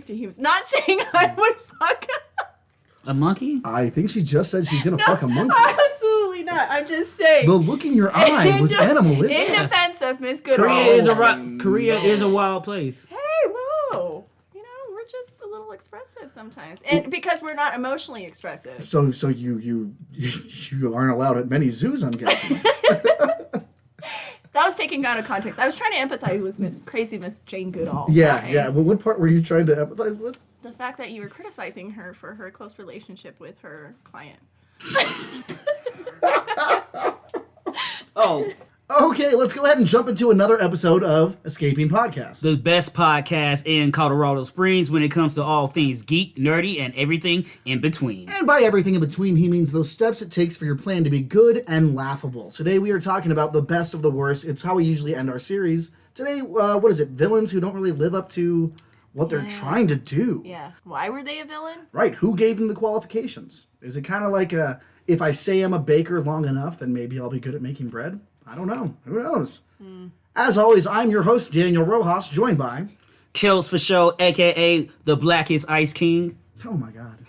to humans. Not saying I would fuck a monkey. I think she just said she's gonna fuck a monkey. Absolutely not. I'm just saying. The look in your eye was animalistic. In defense of Miss Goodall. Korea is a wild place. Hey, whoa. We're just a little expressive sometimes. And because we're not emotionally expressive. So you aren't allowed at many zoos, I'm guessing. That was taken out of context. I was trying to empathize with Miss Jane Goodall. Yeah, right? yeah. Well, what part were you trying to empathize with? The fact that you were criticizing her for her close relationship with her client. Oh. Okay, let's go ahead and jump into another episode of Escaping Podcast. The best podcast in Colorado Springs when it comes to all things geek, nerdy, and everything in between. And by everything in between, he means those steps it takes for your plan to be good and laughable. Today we are talking about the best of the worst. It's how we usually end our series. Today, what is it? Villains who don't really live up to what they're trying to do. Yeah. Why were they a villain? Right. Who gave them the qualifications? Is it kind of like if I say I'm a baker long enough, then maybe I'll be good at making bread? I don't know. Who knows? As always, I'm your host, Daniel Rojas, joined by... Kills for Show, a.k.a. the Blackest Ice King. Oh, my God.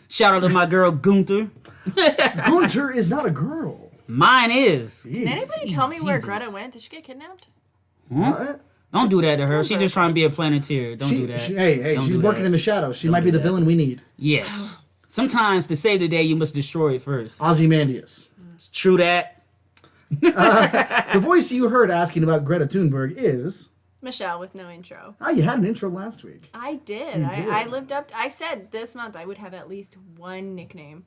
Shout out to my girl, Gunther. Gunther is not a girl. Mine is. Can anybody tell me where Greta went? Did she get kidnapped? What? Don't do that to her. She's just trying to be a Planeteer. Don't do that. Hey, she's working in the shadows. She might be the villain we need. Yes. Sometimes to save the day, you must destroy it first. Ozymandias. True that. The voice you heard asking about Greta Thunberg is... Michelle with no intro. Oh, you had an intro last week. I did. I lived up... I said this month I would have at least one nickname.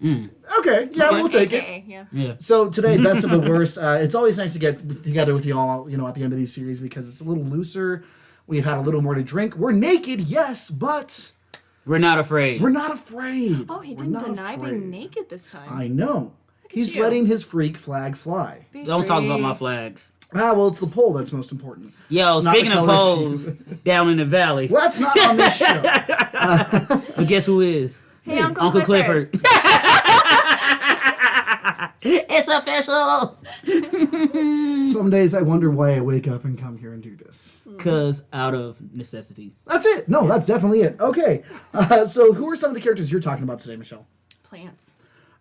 Okay, yeah, we'll take it. Yeah. So today, best of the worst. It's always nice to get together with you all, at the end of these series because it's a little looser. We've had a little more to drink. We're naked, yes, but... We're not afraid. We're not afraid. Oh, he didn't deny being naked this time. I know. He's letting his freak flag fly. Don't talk about my flags. Well, it's the pole that's most important. Yo, speaking of poles, down in the valley. Well, that's not on this show. But guess who is? Hey, Uncle Clifford. It's official. Some days I wonder why I wake up and come here and do this. Because out of necessity. That's it. No, that's definitely it. Okay. So who are some of the characters you're talking about today, Michelle? Plants.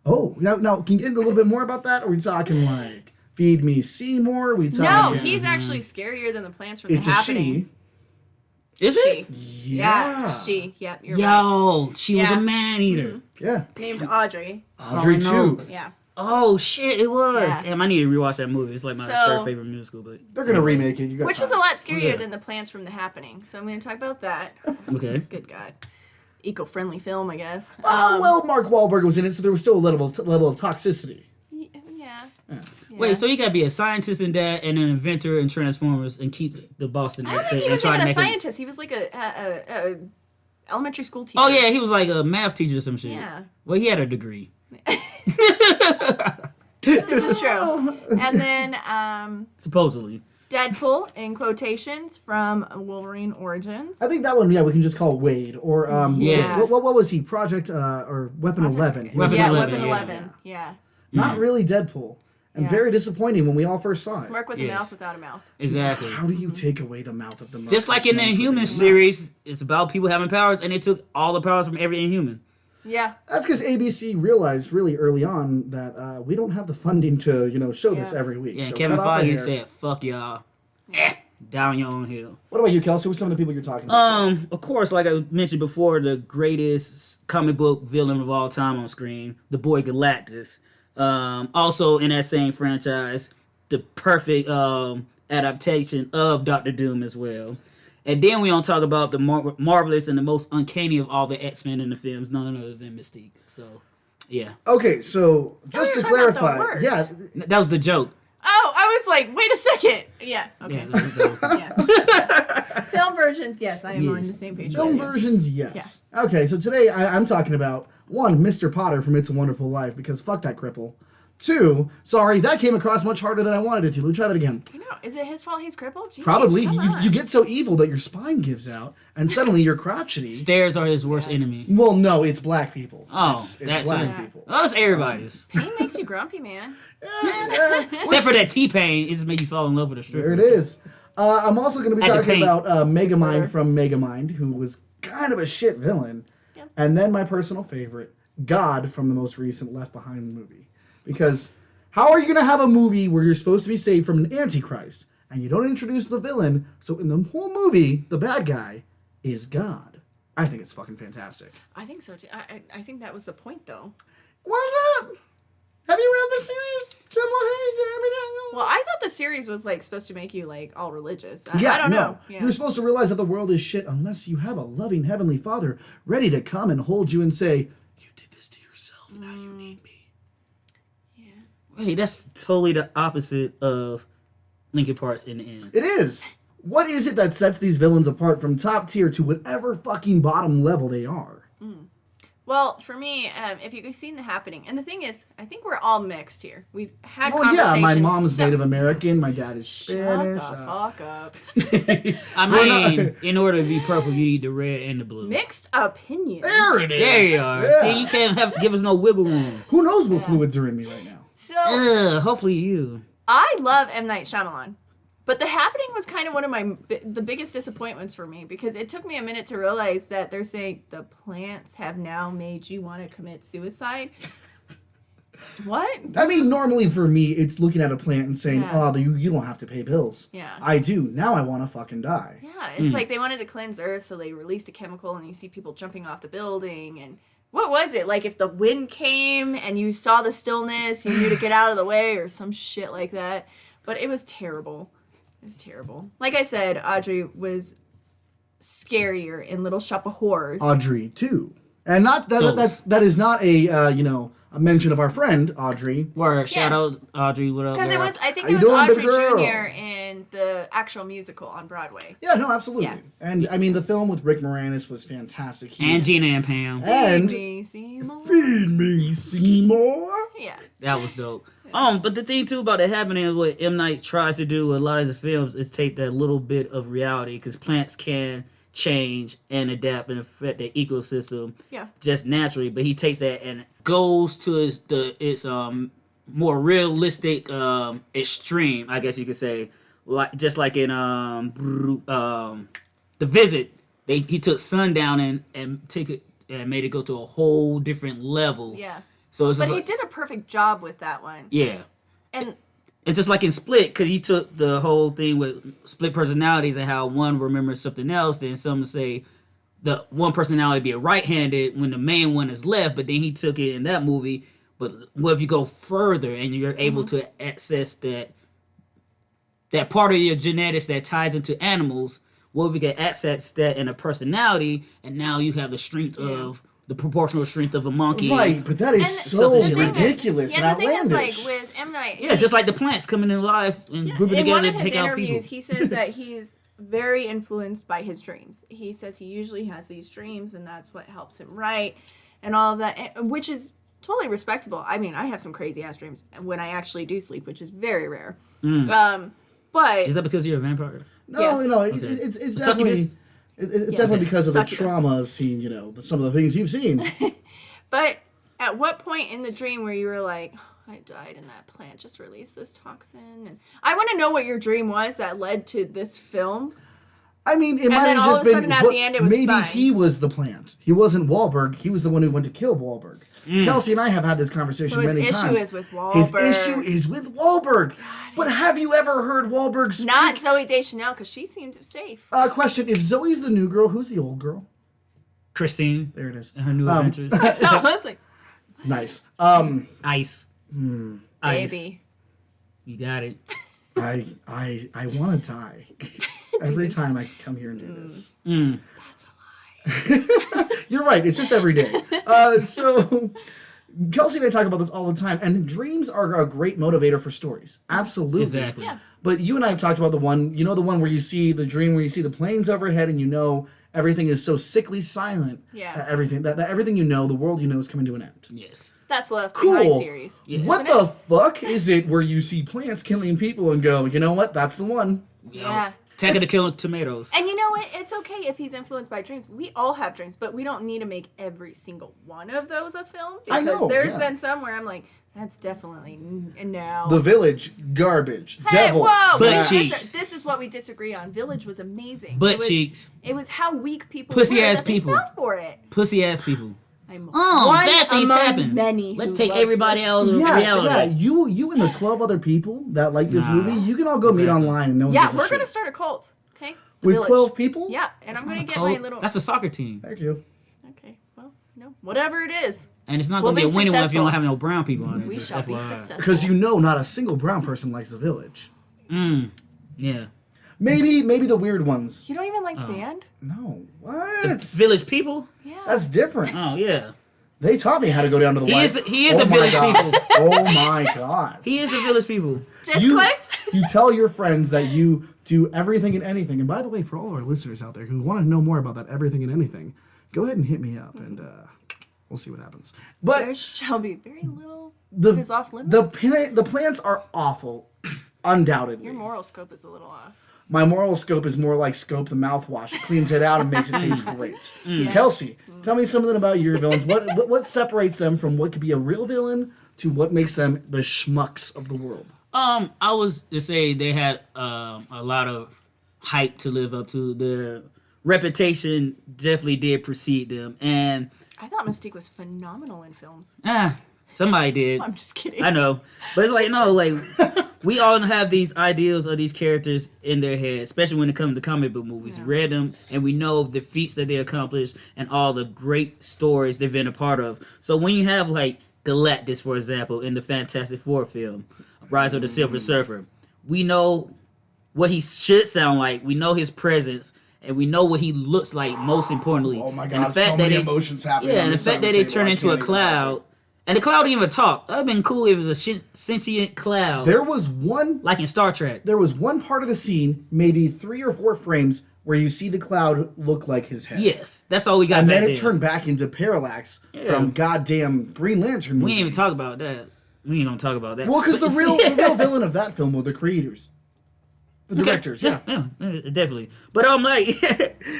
Oh, now can you get into a little bit more about that? Are we talking like Feed Me Seymour? Are we talking... No, he's actually scarier than the plants from it's The a Happening. She. Is it? Yeah. She. Yeah, you're right. She was a man-eater. Yeah. Named Audrey. Audrey too. Yeah. Oh, shit, it was. Yeah. Damn, I need to rewatch that movie. It's like my third favorite musical. But they're going to remake it. Which was a lot scarier than the plants from The Happening. So I'm going to talk about that. Okay. Good God. Eco-friendly film, I guess. Well, Mark Wahlberg was in it, so there was still a level of toxicity. Yeah. Wait, so you gotta be a scientist in that, and an inventor in Transformers, and keep the Boston I don't accent. think he was and even try a to make scientist. He was like a elementary school teacher. Oh yeah, he was like a math teacher or some shit. Yeah. Well, he had a degree. This is true. And then Supposedly. Deadpool, in quotations, from Wolverine Origins. I think that one, we can just call Wade. Or, Yeah. what was he? Project, or Weapon 11. He was Weapon in 11, Weapon yeah. 11. Yeah. Not really Deadpool. And very disappointing when we all first saw it. Mark with a mouth without a mouth. Exactly. How do you take away the mouth of the most? Just like in the Inhuman series, it's about people having powers, and it took all the powers from every Inhuman. Yeah. That's because ABC realized really early on that we don't have the funding to, show this every week. Yeah, so Kevin cut off the Feige hair. said, "Fuck y'all, down your own hill." What about you, Kelsey? Who's some of the people you're talking about? today? Of course, like I mentioned before, the greatest comic book villain of all time on screen, the boy Galactus. Also in that same franchise, the perfect adaptation of Doctor Doom as well. And then we don't talk about the marvelous and the most uncanny of all the X-Men in the films, none other than Mystique. So, yeah. Okay, so just to clarify, That was the joke. Oh, I was like, wait a second. Yeah. Okay. Yeah, that was Film versions, yes, I am on the same page. Film versions, yes. Yeah. Okay, so today I'm talking about, one, Mr. Potter from It's a Wonderful Life, because fuck that cripple. Two, sorry, that came across much harder than I wanted it to. Let me try that again. I know. Is it his fault he's crippled? Jeez, Probably. You get so evil that your spine gives out, and suddenly you're crotchety. Stairs are his worst enemy. Well, no, it's black people. Oh, it's that's black people. Oh, that's everybody's. Pain makes you grumpy, man. Except for that T-Pain, it just made you fall in love with a stripper. There it is. I'm also going to be At the talking paint. about Megamind from Megamind, who was kind of a shit villain. Yep. And then my personal favorite, God from the most recent Left Behind movie. Because how are you going to have a movie where you're supposed to be saved from an antichrist and you don't introduce the villain, so in the whole movie, the bad guy is God? I think it's fucking fantastic. I think so too. I think that was the point, though. What's up? Have you read the series? Tim LaHaye, Jeremy Daniels? Well, I thought the series was like supposed to make you like all religious. I don't know. Yeah. You're supposed to realize that the world is shit unless you have a loving heavenly Father ready to come and hold you and say, "You did this to yourself. Now you need me." Yeah. Wait, that's totally the opposite of Linkin Park's in the end. It is. What is it that sets these villains apart from top tier to whatever fucking bottom level they are? Well, for me, if you've seen The Happening, and the thing is, I think we're all mixed here. We've had Well, conversations. yeah, my mom's Native American, my dad is Spanish. Shut the fuck up. I mean, in order to be purple, you need the red and the blue. Mixed opinions. There it is. There you are. Yeah. See, you can't give us no wiggle room. Who knows what fluids are in me right now? So, Hopefully you. I love M. Night Shyamalan. But The Happening was kind of one of the biggest disappointments for me because it took me a minute to realize that they're saying the plants have now made you want to commit suicide. What? I mean, normally for me, it's looking at a plant and saying, Yeah. "Oh, you don't have to pay bills." Yeah. I do. Now I want to fucking die. Yeah, it's like they wanted to cleanse Earth, so they released a chemical, and you see people jumping off the building. And what was it? Like if the wind came and you saw the stillness, you knew to get out of the way, or some shit like that. But it was terrible. It's terrible. Like I said, Audrey was scarier in Little Shop of Horrors. Audrey too, and not that is not a a mention of our friend Audrey. Word, shout out Audrey, what up? Because girl? I think How it you was doing, baby Audrey girl? Jr. in the actual musical on Broadway. Yeah, no, absolutely. Yeah. And I mean, the film with Rick Moranis was fantastic. And Gina and Pam. And Feed me, Seymour. Feed me, Seymour. Yeah. That was dope. But the thing too about it happening is what M. Night tries to do with a lot of the films is take that little bit of reality because plants can change and adapt and affect the ecosystem just naturally. But he takes that and goes to its more realistic extreme, I guess you could say, like just like in The Visit, he took sundown and took it and made it go to a whole different level. Yeah. So it's But just he like, did a perfect job with that one. yeah. And It's just like in Split, because he took the whole thing with split personalities and how one remembers something else. Then some say the one personality be a right-handed when the main one is left, but then he took it in that movie. But what if you go further and you're able to access that part of your genetics that ties into animals? What if you can access that in a personality, and now you have the strength of the proportional strength of a monkey? Right, but that is And so the thing is- ridiculous and the thing outlandish. is, like, with M. Night... Yeah, just like the plants coming in life and grouping in one together of to his take out people. interviews, he says that he's very influenced by his dreams. He says he usually has these dreams, and that's what helps him write, and all of that, which is totally respectable. I mean, I have some crazy-ass dreams when I actually do sleep, which is very rare. But... Is that because you're a vampire? No, Yes. no, Okay. it's A definitely succubus? it's definitely because of the Succubus. trauma of seeing some of the things you've seen. But at what point in the dream where you were like, I died and that plant just released this toxin? And I want to know what your dream was that led to this film. I mean, it might then have all just of a been. sudden at but the end it was maybe fine. he was the plant. He wasn't Wahlberg. He was the one who went to kill Wahlberg. Kelsey and I have had this conversation So his many issue times. is with His Wahlberg. issue is with Wahlberg. But have you ever heard Wahlberg speak? Not Zooey Deschanel, because she seemed safe. Question: if Zoe's the new girl, who's the old girl? Christine There it is. and her new adventures. No, I was like, Nice. Ice. Ice. baby. You got it. I want to die every time I come here and do this. That's a lie. You're right. It's just every day. So Kelsey and I talk about this all the time, and dreams are a great motivator for stories. Absolutely. Exactly. Yeah. But you and I have talked about the one where you see the dream where you see the planes overhead and you know everything is so sickly silent. Yeah. That everything the world you know is coming to an end. Yes. That's Left Cool. Behind series. Yeah. What the fuck is it where you see plants killing people and go, you know what? That's the one. Yeah. Attack of the Killer Tomatoes. And you know what? It's okay if he's influenced by dreams. We all have dreams, but we don't need to make every single one of those a film. Because I know, there's yeah. been some where I'm like, that's definitely no. The Village, garbage. Hey, Devil. whoa! Butt trash. cheeks. This is what we disagree on. Village was amazing. Butt cheeks. It was how weak people Pussy were ass that they people. fell for it. Pussy ass people. I'm Oh, one bad things among happen. many Let's who take loves everybody this. out of Yeah, reality. you and the 12 other people that like this Nah. movie, you can all go meet Exactly. online and no one Yeah, gives a we're shit. gonna start a cult. Okay. The With Village. 12 people? Yeah, and I'm gonna Not a get cult. my little. That's a soccer team. Thank you. Okay. Well, whatever it is, And it's not We'll going to be be a winning one if you successful. don't have no brown people on it. we just shall be FYI. successful. Because you know not a single brown person likes The Village. Yeah. Maybe the weird ones. You don't even like the band? No. What? Village people? Yeah. That's different. Oh, yeah. They taught me how to go down to the He light. is the my Village God. people. Oh my God. He is the village people. Just you, clicked. you tell your friends that you do everything and anything. And by the way, for all of our listeners out there who want to know more about that everything and anything, go ahead and hit me up and we'll see what happens. But There shall be very little the is off limits. the plants are awful, undoubtedly. Your moral scope is a little off. My moral scope is more like Scope the mouthwash. It cleans it out and makes it taste great. Kelsey, tell me something about your villains. What separates them from what could be a real villain to what makes them the schmucks of the world? I was to say they had a lot of hype to live up to. Their reputation definitely did precede them, and I thought Mystique was phenomenal in films. somebody did. I'm just kidding. I know, but it's like no, like we all have these ideals of these characters in their head, especially when it comes to comic book movies. Yeah. We read them, and we know the feats that they accomplished and all the great stories they've been a part of. So when you have like Galactus, for example, in the Fantastic Four film, Rise of the Silver Surfer, we know what he should sound like. We know his presence. And we know what he looks like, most importantly. Oh my And God, the fact so that many they- emotions happening. Yeah, on and the this side fact of that they table, turn I into can't a even cloud, and the cloud didn't even talk. That'd been cool if it was a sentient cloud, There was one like in Star Trek. part of the scene, maybe 3 or 4 frames, where you see the cloud look like his head. Yes, that's all we got. And back then it then. turned back into Parallax from goddamn Green Lantern movie. We ain't even talk about that. We ain't gonna talk about that. Well, because the But- real villain of that film were the creators. The Okay, directors, yeah. Definitely. But I'm like,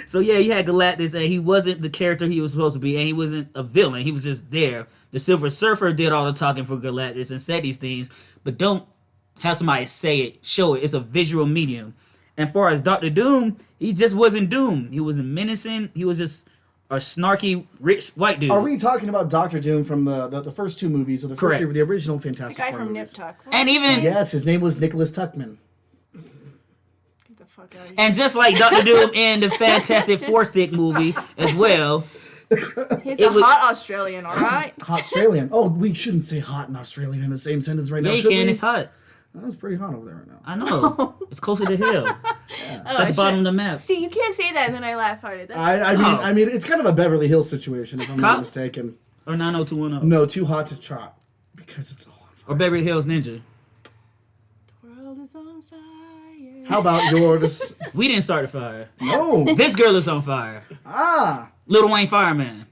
so yeah, you had Galactus, and he wasn't the character he was supposed to be, and he wasn't a villain. He was just there. The Silver Surfer did all the talking for Galactus and said these things, but don't have somebody say it, show it. It's a visual medium. And far as Doctor Doom, he just wasn't Doom. He wasn't menacing. He was just a snarky, rich white dude. Are we talking about Doctor Doom from the first 2 movies of the Correct. first the original The Fantastic guy Four from Nip movies? Tuck. And even Yes, his name was Nicholas Tuckman. Get the fuck out of here. and just like Doctor Doom in the Fantastic Four stick movie as well. He's it a was- hot Australian, all right? Hot Australian. Oh, we shouldn't say hot and Australian in the same sentence right now, Yeah, you should can. we? It's hot. That's pretty hot over there right now. I know. It's closer to hell. It's at the bottom of the map. See, you can't say that and then I laugh harder. That's I mean, it's kind of a Beverly Hills situation, if I'm not Cop? mistaken. Or 90210. No, too hot to trot because it's all on fire. Or Beverly Hills Ninja. the world is on fire. How about yours? We didn't start the fire. No. This girl is on fire. Little Wayne Fireman.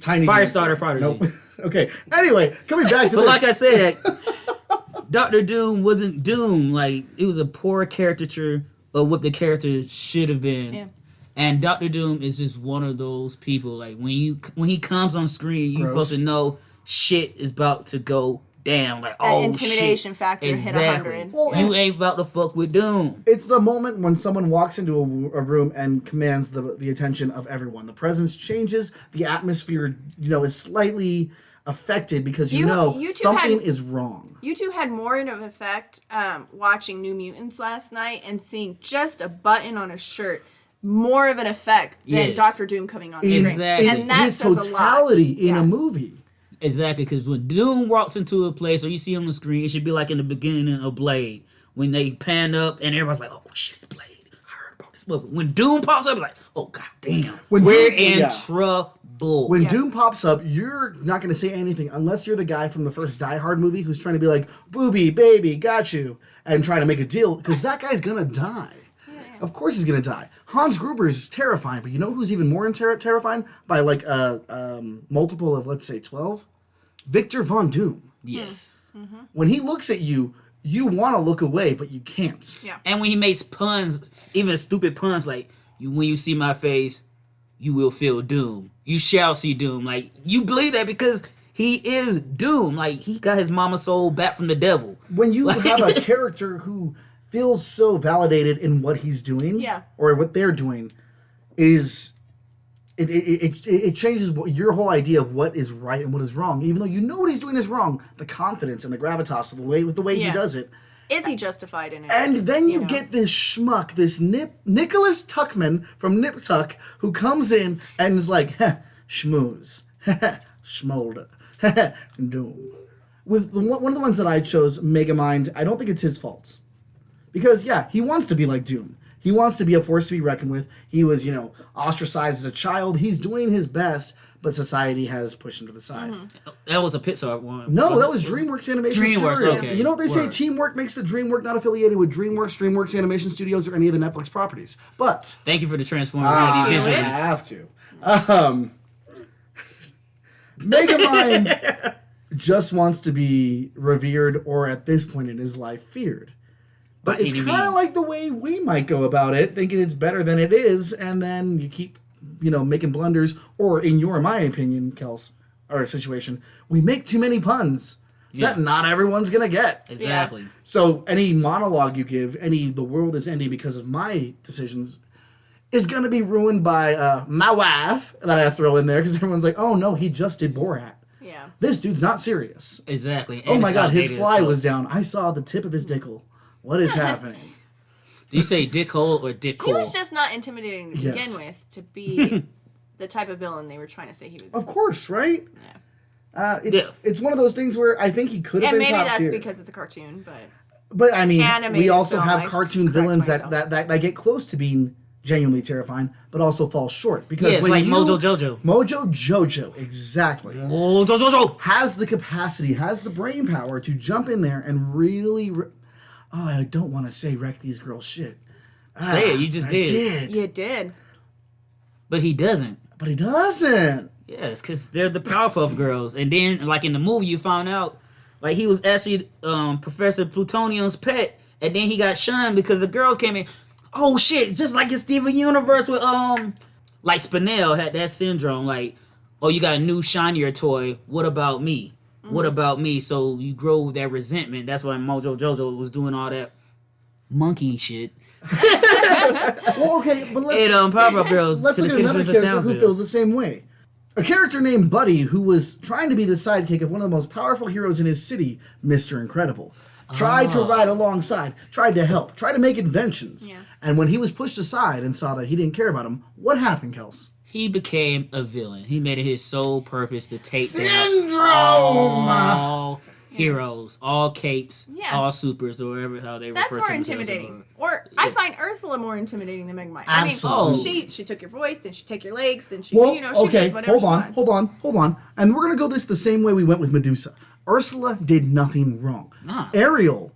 Tiny Firestarter Dancer. Prodigy. Nope. Okay. Anyway, coming back to But this. like I said, Doctor Doom wasn't Doom. Like, it was a poor caricature of what the character should have been. Yeah. And Doctor Doom is just one of those people. Like, when he comes on screen, you're Gross. supposed to know shit is about to go down. Like, That oh, intimidation shit. factor hit Exactly. 100. Well, You it's- ain't about to fuck with Doom. It's the moment when someone walks into a room and commands the attention of everyone. The presence changes. The atmosphere, is slightly affected because You two something had- is wrong. You two had more of an effect watching New Mutants last night and seeing just a button on a shirt. More of an effect than Yes. Doctor Doom coming on screen. Exactly. And that his says totality a lot. in a movie. Exactly, because when Doom walks into a place or you see him on the screen, it should be like in the beginning of Blade. When they pan up and everybody's like, oh shit, it's Blade. I heard about this movie. When Doom pops up, it's like, oh god damn. When We're Doom- in yeah. trouble. When Yeah. Doom pops up, you're not going to say anything unless you're the guy from the first Die Hard movie who's trying to be like, booby, baby, got you, and trying to make a deal, because that guy's going to die. Of course he's going to die. Hans Gruber is terrifying, but you know who's even more terrifying by like a multiple of, let's say, 12? Victor Von Doom. Yes. When he looks at you, you want to look away, but you can't. Yeah. And when he makes puns, even stupid puns like, when you see my face, you will feel doom. You shall see doom. Like, you believe that because he is doom. Like, he got his mama's soul back from the devil. When you have a character who feels so validated in what he's doing, Yeah. or what they're doing, it changes your whole idea of what is right and what is wrong. Even though you know what he's doing is wrong, the confidence and the gravitas of the way he Yeah. does it. Is he justified in it? And then you know? get this schmuck, this Nicholas Tuckman from Nip Tuck, who comes in and is like, heh, schmooze, schmolder, doom. With one of the ones that I chose, Megamind, I don't think it's his fault. Because, yeah, he wants to be like Doom. He wants to be a force to be reckoned with. He was, ostracized as a child. He's doing his best, but society has pushed him to the side. Mm-hmm. That was a Pixar one. No, that was DreamWorks Animation DreamWorks, Studios. okay. You know what they say? Word. Teamwork makes the dream work. Not affiliated with DreamWorks Animation Studios, or any of the Netflix properties. But Thank you for the Transformer I reality visually. have to. Megamind just wants to be revered, or at this point in his life, feared. But By it's any kind of means. like the way we might go about it, thinking it's better than it is, and then you keep, making blunders. Or, in my opinion, Kels, our situation, we make too many puns that not everyone's gonna get. Exactly. So any monologue you give, the world is ending because of my decisions, is gonna be ruined by my wife that I throw in there because everyone's like, oh no, he just did Borat. Yeah. This dude's not serious. Exactly. Oh And my it's god, his outdated fly as was fuck. down. I saw the tip of his dickle. What is happening? Do you say dick hole or dick He hole? was just not intimidating to Yes. begin with to be the type of villain they were trying to say he was. Of course, right? Yeah. It's one of those things where I think he could have And been maybe top that's tier. because it's a cartoon, but But I mean, we Animated also film, have I cartoon correct villains myself. that get close to being genuinely terrifying, but also fall short. Because Yeah, it's when like you, Mojo Jojo. Mojo Jojo, exactly. Oh, Jojo! Has the capacity, has the brain power to jump in there and really, I don't want to say wreck these girls' shit. Say it, you just I did. you did. But he doesn't. But he doesn't. Yes, because they're the Powerpuff Girls. And then, like in the movie, you found out, like he was actually Professor Plutonium's pet, and then he got shunned because the girls came in. Oh shit! Just like in Steven Universe with like Spinel had that syndrome. Like, oh, you got a new shinier toy. What about me? What about me? So you grow that resentment. That's why Mojo Jojo was doing all that monkey shit. Well, okay, but let's Powerpuff Girls. let's to the look at another citizens of character who Townsville. feels the same way. A character named Buddy, who was trying to be the sidekick of one of the most powerful heroes in his city, Mr. Incredible. Tried to ride alongside, tried to help, tried to make inventions. Yeah. And when he was pushed aside and saw that he didn't care about him, what happened, Kels? He became a villain. He made it his sole purpose to take down Syndrome! all heroes, all capes, Yeah. all supers, or whatever how they That's refer more to themselves. intimidating. Or I find Ursula more intimidating than Megamind. I Absolutely. mean, she took your voice, then she took your legs, then she, Well, she okay, does whatever hold on. And we're going to go this the same way we went with Medusa. Ursula did nothing wrong. Nah. Ariel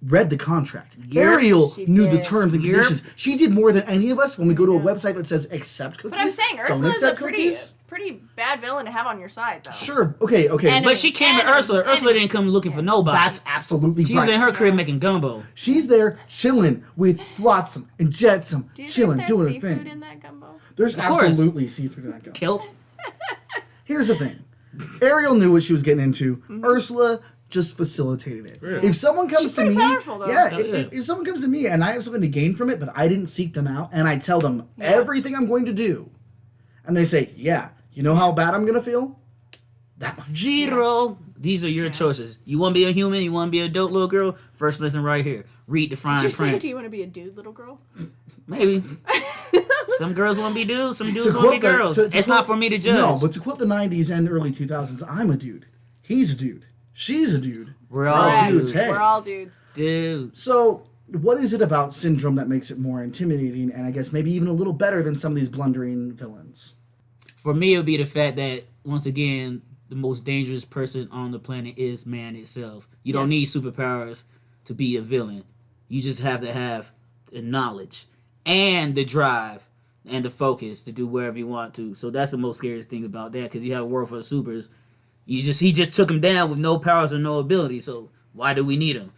read the contract. Yep. Ariel She knew the did. terms and Yep. conditions. She did more than any of us when we go to a website that says accept cookies. But I'm saying don't Ursula's a accept cookies. pretty bad villain to have on your side, though. Sure, okay. And- But she came to Ursula. Ursula didn't come looking for nobody. That's absolutely she was right. in her crib making gumbo. She's there chilling with Flotsam and Jetsam, Do you chilling, think there's doing her seafood thing. in that gumbo? There's Of course. absolutely seafood in that gumbo. Kelp. Here's the thing. Ariel knew what she was getting into. Ursula just facilitated it. Really? If someone comes She's to pretty me, powerful, though. yeah, Oh, yeah. if someone comes to me and I have something to gain from it, but I didn't seek them out, and I tell them everything I'm going to do, and they say, yeah, you know how bad I'm going to feel? That much. Zero. These are your choices. You want to be a human? You want to be a dope little girl? First lesson right here. Read the Did fine you say, print. do you want to be a dude, little girl? Maybe. Some girls want to be dudes. Some dudes To want to be quote the- girls. to It's quote- not for me to judge. No, but to quote the 90s and early 2000s, I'm a dude. He's a dude. She's a dude. We're all dudes. dudes. Hey. We're all dudes. Dudes. So, what is it about Syndrome that makes it more intimidating and I guess maybe even a little better than some of these blundering villains? For me, it would be the fact that, once again, the most dangerous person on the planet is man itself. You don't need superpowers to be a villain. You just have to have the knowledge and the drive and the focus to do wherever you want to. So that's the most scariest thing about that, because you have a world full of supers. He just took him down with no powers or no ability. So why do we need him?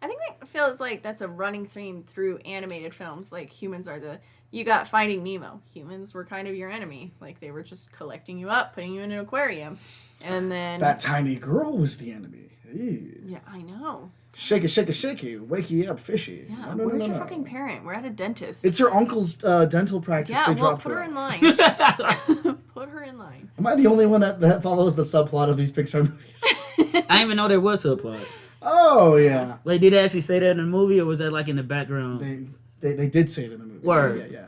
I feels like that's a running theme through animated films. Like, humans are you got Finding Nemo. Humans were kind of your enemy. Like, they were just collecting you up, putting you in an aquarium. And then... That tiny girl was the enemy. Ew. Yeah, I know. Shake it, shake it, shake it. Wake you up, fishy. Yeah, where's your fucking parent? We're at a dentist. It's her uncle's dental practice. Yeah, they well, dropped put her off. in line. Put her in line. Am I the only one that follows the subplot of these Pixar movies? I didn't even know there was subplots. Oh, yeah. Like, did they actually say that in the movie, or was that like in the background? They did say it in the movie. Word. Yeah.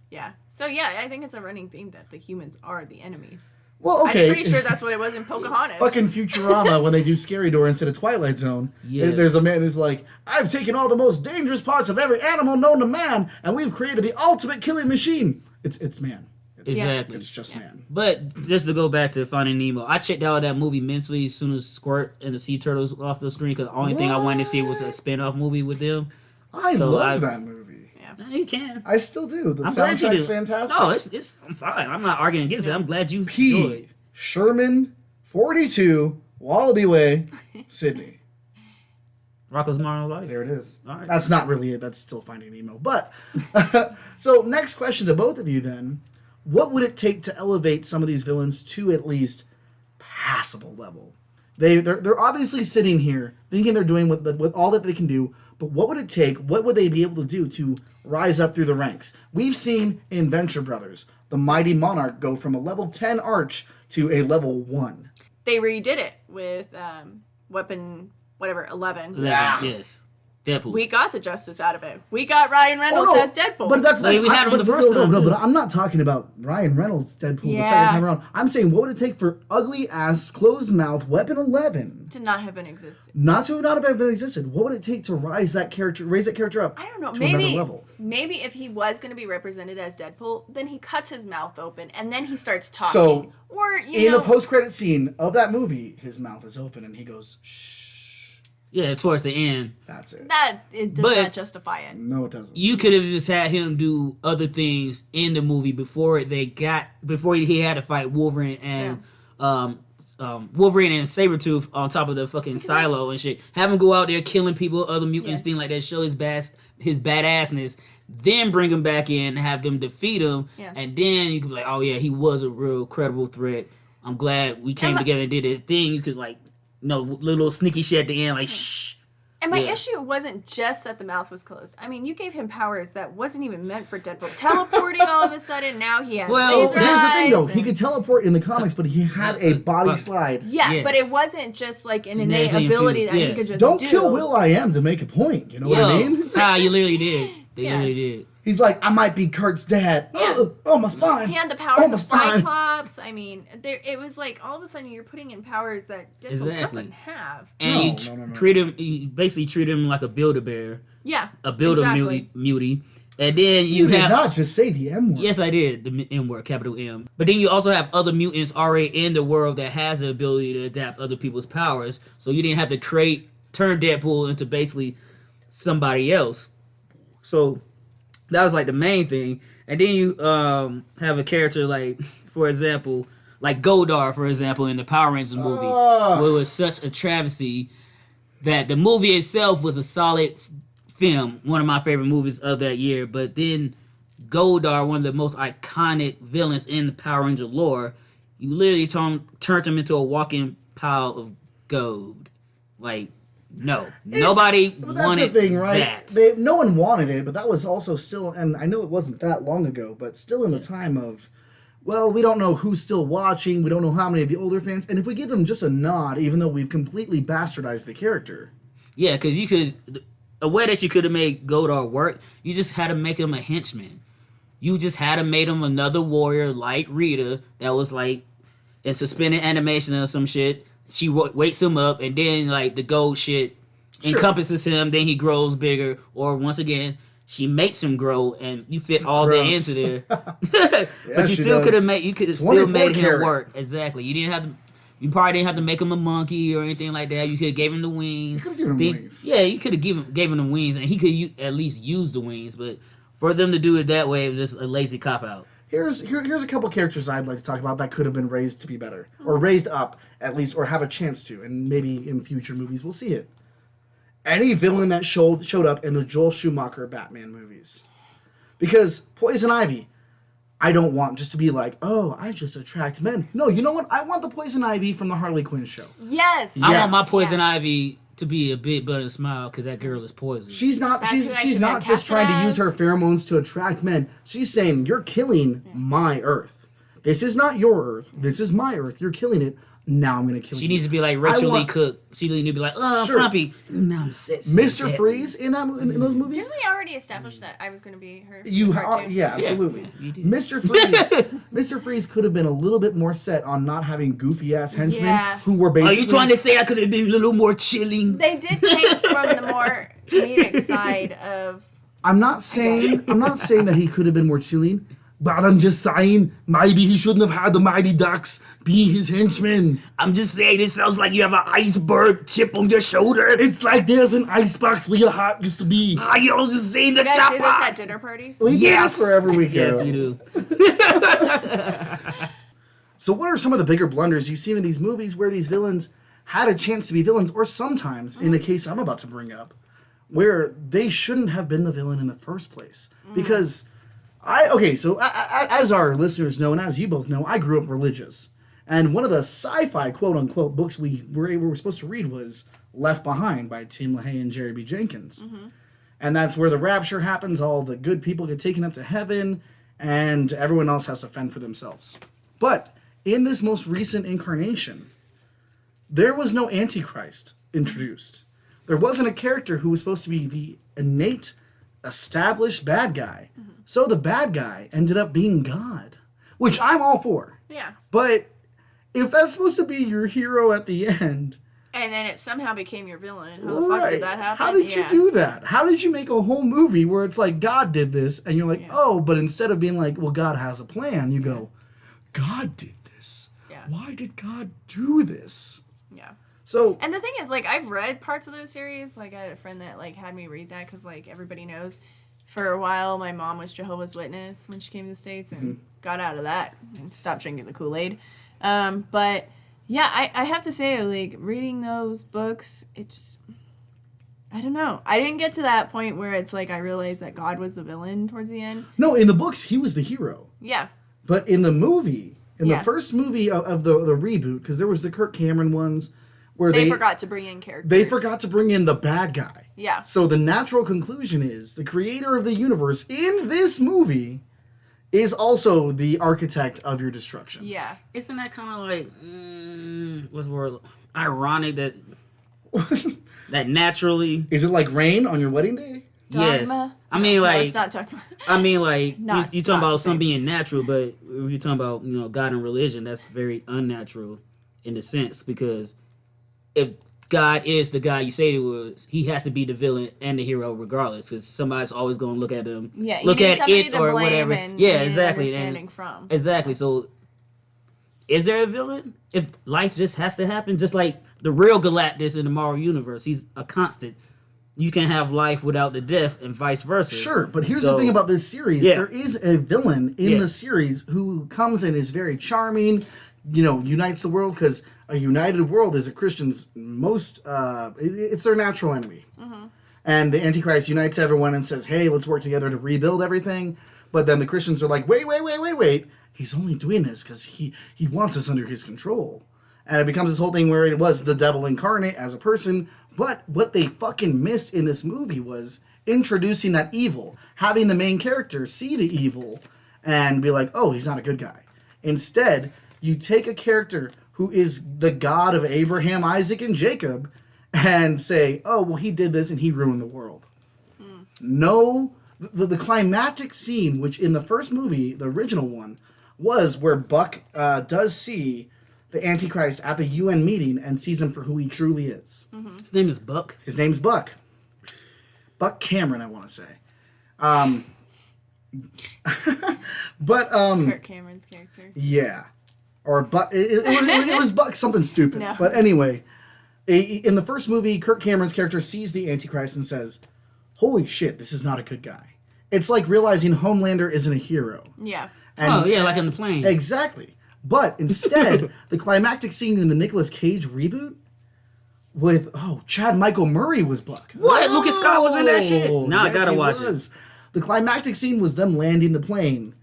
Yeah. So, yeah, I think it's a running theme that the humans are the enemies. Well, okay. I'm pretty sure that's what it was in Pocahontas. Fucking Futurama, when they do Scary Door instead of Twilight Zone, Yes. there's a man who's like, I've taken all the most dangerous parts of every animal known to man, and we've created the ultimate killing machine. It's man. Exactly. It's just man. But just to go back to Finding Nemo, I checked out that movie mentally as soon as Squirt and the Sea Turtles off the screen, because the only thing I wanted to see was a spin-off movie with them. I love that movie. You can. I still do. The I'm glad you soundtrack's do. fantastic. No, I'm fine. I'm not arguing against it. I'm glad you P. enjoyed. Sherman, 42, Wallaby Way, Sydney. Rocco's Modern Life. There it is. All right. That's not really it. That's still Finding Nemo. But, so next question to both of you then. What would it take to elevate some of these villains to at least passable level? They're obviously sitting here thinking they're doing with all that they can do, but what would it take? What would they be able to do to rise up through the ranks? We've seen in Venture Brothers the Mighty Monarch go from a level 10 arch to a level 1. They redid it with Weapon, 11. Yes. Deadpool. We got the justice out of it. We got Ryan Reynolds as Deadpool. But that's we had him the first time, No, too. but I'm not talking about Ryan Reynolds Deadpool the Yeah. second time around. I'm saying, what would it take for ugly ass, closed mouth Weapon 11 to not have been existed. not have been existed? What would it take to raise that character up? I don't know. To another Maybe level? maybe if he was going to be represented as Deadpool, then he cuts his mouth open and then he starts talking. So, or in a post-credit scene of that movie, his mouth is open and he goes, shh. Yeah, towards the end. That's it. It does not justify it. No, it doesn't. You could have just had him do other things in the movie before he had to fight Wolverine and Wolverine and Sabretooth on top of the fucking silo and shit. Have him go out there killing people, other mutants, things like that, show his badassness, then bring him back in and have them defeat him, and then you could be like, oh yeah, he was a real credible threat. I'm glad we came together and did this thing. You could little sneaky shit at the end, like shh. And my issue wasn't just that the mouth was closed. I mean, you gave him powers that wasn't even meant for Deadpool. Teleporting all of a sudden, now he has laser here's the thing, though. eyes He could teleport in the comics, but he had a body slide. Yeah, Yes. but it wasn't just like an innate Genetically ability infused, that he could just Don't do. kill Will.i.am to make a point. You know what I mean? You literally did. They literally did. He's like, I might be Kurt's dad. Oh, my spine. He had the powers of Cyclops. I mean, it was like all of a sudden you're putting in powers that Deadpool doesn't have. And you basically treat him like a Build-A-Bear. Yeah, a Build-A-Mutie. And then you did not just say the M word. Yes, I did. The M word, capital M. But then you also have other mutants already in the world that has the ability to adapt other people's powers. So you didn't have to turn Deadpool into basically somebody else. So that was like the main thing. And then you have a character like, for example, like Goldar, for example, in the Power Rangers movie, where it was such a travesty that the movie itself was a solid film, one of my favorite movies of that year. But then Goldar, one of the most iconic villains in the Power Ranger lore, you literally turned him into a walking pile of gold. Like, no, nobody wanted that's the thing, right? that. No one wanted it, but that was also still, and I know it wasn't that long ago, but still in the time of, well, we don't know who's still watching, we don't know how many of the older fans, and if we give them just a nod, even though we've completely bastardized the character. Yeah, because a way that you could have made Goldar work, you just had to make him a henchman. You just had to make him another warrior like Rita that was like in suspended animation or some shit. She wakes him up, and then like the gold shit encompasses him. Then he grows bigger, or once again, she makes him grow, and you fit all that into there. But you still could have still made him work. Exactly. You probably didn't have to make him a monkey or anything like that. You could have gave him the wings. You could have given him wings. Yeah, you could have gave him the wings, and he could at least use the wings. But for them to do it that way, it was just a lazy cop out. Here's a couple characters I'd like to talk about that could have been raised to be better, or raised up at least, or have a chance to, and maybe in future movies we'll see it. any villain that showed up in the Joel Schumacher Batman movies. Because Poison Ivy, I don't want just to be like, oh, I just attract men. No, you know what? I want the Poison Ivy from the Harley Quinn show. Yes. I Yeah. want my Poison Ivy to be a big butter smile because that girl is poison. She's not. That's who I She's should not have just cast trying it to use as. her pheromones to attract men. She's saying you're killing my Earth. This is not your Earth. This is my Earth. You're killing it. Now I'm gonna kill you. She needs to be like Rachel Lee Cook. She needs to be like, oh, I'm Sure. frumpy. Now I'm sexy. Mr. Freeze in those movies. Didn't we already establish that I was going to be her? You cartoon? yeah, absolutely. you did. Mr. Freeze, Mr. Freeze could have been a little bit more set on not having goofy ass henchmen Yeah. who were Are basically. you trying to say I could have been a little more chilling? They did take from the more comedic side of. I'm not saying that he could have been more chilling, but I'm just saying maybe he shouldn't have had the Mighty Ducks be his henchmen. I'm just saying it sounds like you have an iceberg chip on your shoulder. It's like there's an icebox where your heart used to be. You all just saying the You guys do this at chopper. dinner parties? We do Yes. this wherever we go. Yes, we do. So what are some of the bigger blunders you've seen in these movies where these villains had a chance to be villains, or sometimes, in the case I'm about to bring up, where they shouldn't have been the villain in the first place? Because as our listeners know, and as you both know, I grew up religious. And one of the sci-fi quote-unquote books we were supposed to read was Left Behind by Tim LaHaye and Jerry B. Jenkins. And that's where the rapture happens, all the good people get taken up to heaven, and everyone else has to fend for themselves. But in this most recent incarnation, there was no Antichrist introduced. There wasn't a character who was supposed to be the innate, established bad guy. So the bad guy ended up being God, which I'm all for. Yeah. But if that's supposed to be your hero at the end, And then it somehow became your villain. How the fuck did that happen? how did you do that? How did you make a whole movie where it's like God did this, and you're like, oh, but instead of being like, well, God has a plan, you go, God did this. Yeah. Why did God do this? Yeah. So And the thing is, like, I've read parts of those series. Like, I had a friend that, like, had me read that because, like, everybody knows for a while my mom was Jehovah's Witness when she came to the States and got out of that and stopped drinking the Kool-Aid. But, yeah, I have to say, like, reading those books, it just... I don't know. I didn't get to that point where it's like I realized that God was the villain towards the end. no, in the books he was the hero, Yeah. but in the movie, the Yeah. first movie of the reboot, because there was the Kirk Cameron ones where They forgot to bring in characters. they forgot to bring in the bad guy. Yeah. So the natural conclusion is the creator of the universe in this movie is also the architect of your destruction. Yeah. Isn't that kind of like, what's the word? Ironic that that naturally. Is it like rain on your wedding day? Yes. Dogma? I mean, No, like, it's not Dogma. I mean, like, Not- you talking not about the something same. being natural, but if you're talking about, God and religion, that's very unnatural in a sense, because if God is the guy you say he was, he has to be the villain and the hero regardless, because somebody's always going to look at him, Yeah, you look need at somebody it to or blame whatever. and Yeah, need an exactly. understanding from. Exactly. So, is there a villain? If life just has to happen, just like the real Galactus in the Marvel universe, he's a constant. You can have life without the death, and vice versa. Sure, but here's So- the thing about this series. Yeah. There is a villain in Yeah. the series who comes and is very charming, unites the world, because a united world is a Christian's most, it's their natural enemy. And the Antichrist unites everyone and says, hey, let's work together to rebuild everything. But then the Christians are like, wait. He's only doing this because he wants us under his control. And it becomes this whole thing where it was the devil incarnate as a person. But what they fucking missed in this movie was introducing that evil. Having the main character see the evil and be like, oh, he's not a good guy. Instead, you take a character who is the God of Abraham, Isaac, and Jacob and say, oh, well, he did this and he ruined the world. No, the climactic scene, which in the first movie, the original one, was where Buck does see the Antichrist at the UN meeting and sees him for who he truly is. His name is Buck. His name's Buck. Buck Cameron, I want to say. But, Kirk Cameron's character. yeah. Or Buck, it was Buck something stupid. No. But anyway, in the first movie, Kirk Cameron's character sees the Antichrist and says, holy shit, this is not a good guy. It's like realizing Homelander isn't a hero. Yeah. And, Like in the plane. Exactly. But instead, the climactic scene in the Nicolas Cage reboot with Chad Michael Murray was Buck. What? Lucas Scott was in that shit? Now I gotta he watch was. it. The climactic scene was them landing the plane,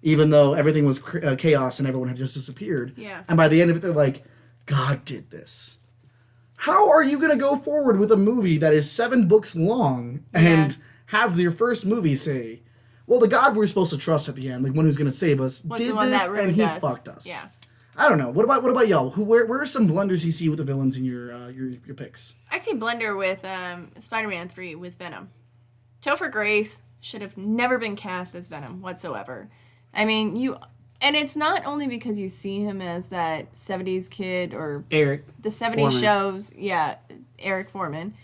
even though everything was chaos and everyone had just disappeared. Yeah. And by the end of it, they're like, God did this. How are you going to go forward with a movie that is 7 books long and have your first movie say, well, the God we're supposed to trust at the end, the one who's going to save us, What's did the one this that and he ruined us? fucked us. Yeah. I don't know. What about y'all? Where are some blunders you see with the villains in your picks? I see Blender with Spider-Man 3 with Venom. Topher Grace should have never been cast as Venom whatsoever. I mean, and it's not only because you see him as that 70s kid or Eric. the 70s Foreman. shows, Eric Foreman.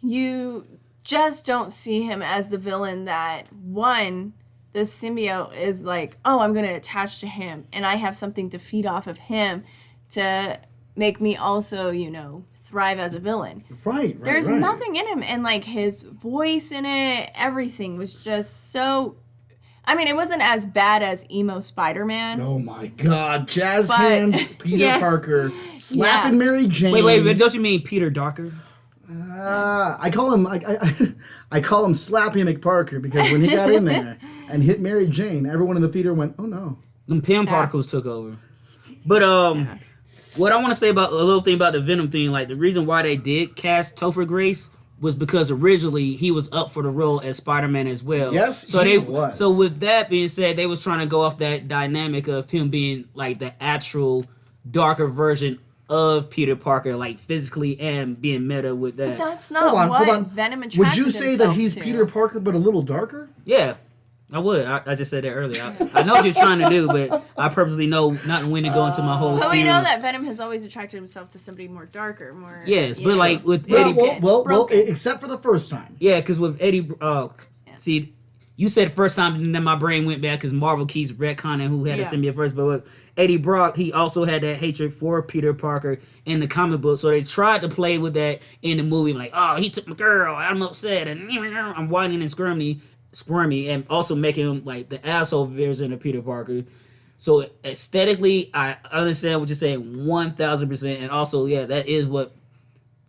You just don't see him as the villain that, one, the symbiote is like, oh, I'm going to attach to him, and I have something to feed off of him to make me also, thrive as a villain. Right. There's nothing in him, and like his voice in it, everything was just so. I mean, it wasn't as bad as emo Spider-Man. Oh my God, Jazz But- Hands, Peter Yes. Parker, slapping Mary Jane. Wait, don't you mean Peter Darker? I call him I call him Slappy McParker because when he got in there and hit Mary Jane, everyone in the theater went, "Oh no!" Them Pym particles took over. But what I want to say about a little thing about the Venom thing, like the reason why they did cast Topher Grace was because originally he was up for the role as Spider-Man as well. Yes, so he they was. So with that being said, they was trying to go off that dynamic of him being like the actual darker version of Peter Parker, like physically and being meta with that. That's not Hold on. Venom attracted Would you say that himself he's to. Peter Parker but a little darker? Yeah, I would. I just said that earlier. I know what you're trying to do, but I purposely know not when to go into my whole But spiel. we know that Venom has always attracted himself to somebody more darker, more. Yes, but like with Well, Eddie... Broken. except for the first time. Yeah, because with Eddie, see, you said first time, and then my brain went back because Marvel keeps retconning who had to send me at first. But with Eddie Brock, he also had that hatred for Peter Parker in the comic book, so they tried to play with that in the movie, like, oh, he took my girl, I'm upset, and I'm whining and squirmy, and also making him like the asshole version of Peter Parker. So aesthetically, I understand what you're saying 1,000%, and also, yeah, that is what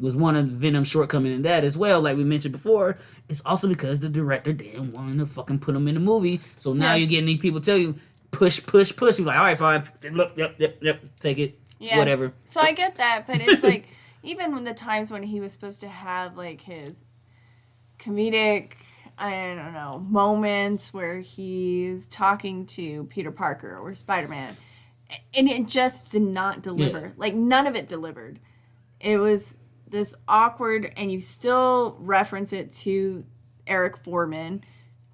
was one of Venom's shortcomings in that as well. Like we mentioned before, it's also because the director didn't want to fucking put him in the movie. So now you're getting these people tell you, push. He's like, all right, fine. Look, yep, take it. Yeah. Whatever. So I get that, but it's like, even when the times when he was supposed to have like his comedic, I don't know, moments where he's talking to Peter Parker or Spider-Man, and it just did not deliver. Yeah. Like, none of it delivered. It was this awkward, and you still reference it to Eric Foreman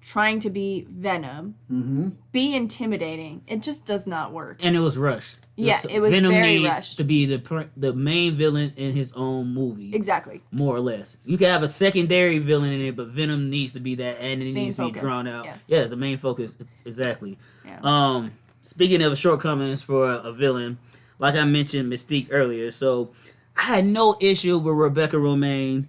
trying to be Venom, be intimidating. It just does not work. And it was rushed. Yeah, it was Venom very needs rushed. to be the main villain in his own movie. Exactly. More or less. You can have a secondary villain in it, but Venom needs to be that, and it Main needs to be focus, drawn out. yes. Yeah, the main focus. Exactly. Yeah. Speaking of shortcomings for a villain, like I mentioned Mystique earlier, so I had no issue with Rebecca Romijn,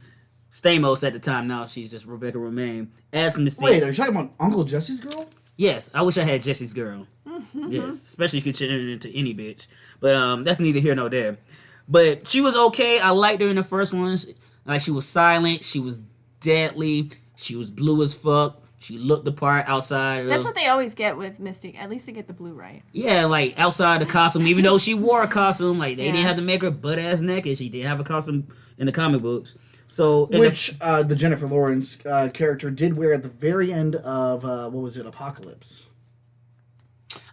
Stamos at the time. Now she's just Rebecca Romijn as Mystique. Wait, are you talking about Uncle Jesse's girl? Yes, I wish I had Jesse's girl. Yes, especially if you could turn it into any bitch. But that's neither here nor there. But she was okay. I liked her in the first ones. Like, she was silent. She was deadly. She was blue as fuck. She looked the part outside. That's what they always get with Mystic. At least they get the blue right. Yeah, like outside the costume. Even though she wore a costume, like they Yeah. didn't have to make her butt ass naked. She did have a costume in the comic books. So Which the Jennifer Lawrence character did wear at the very end of Apocalypse.